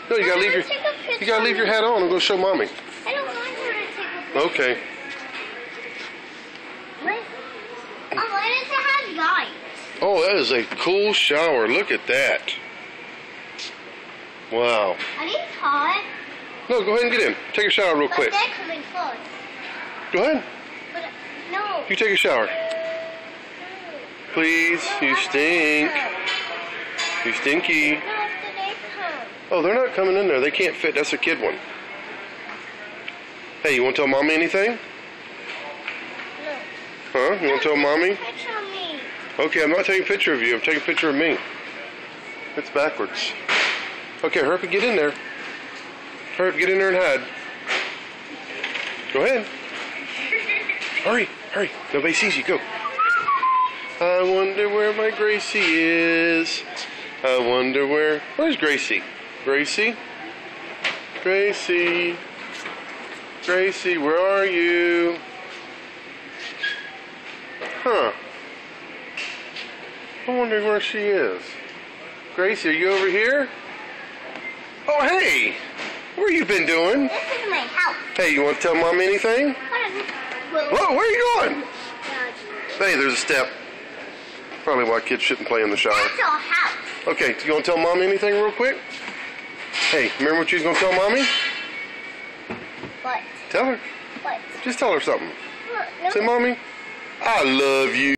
No, you gotta leave your hat on and go show mommy. I don't want her to take a picture. Okay. Why does it have lights? Oh, that is a cool shower. Look at that. Wow. Are these hot? No, go ahead and get in. Take a shower real quick. But they're coming close. Go ahead. But, no. You take a shower. Please, you stink. You stinky. No, after they come. Oh, they're not coming in there. They can't fit. That's a kid one. Hey, you want to tell mommy anything? No. Huh? You want to tell mommy? Picture of me. Okay, I'm not taking a picture of you. I'm taking a picture of me. It's backwards. Okay, hurry up and get in there. Hurry up, get in there and hide. Go ahead. Hurry, hurry. Nobody sees you. Go. I wonder where my Gracie is. I wonder where... Where's Gracie? Gracie? Gracie? Gracie, where are you? Huh. I wonder where she is. Gracie, are you over here? Oh, hey! Where you been doing? This is my house. Hey, you want to tell Mom anything? Whoa, where are you going? Hey, there's a step. Probably why kids shouldn't play in the shower. That's our house. Okay, you want to tell Mommy anything real quick? Hey, remember what you was going to tell Mommy? What? Tell her. What? Just tell her something. No. Say, Mommy, I love you.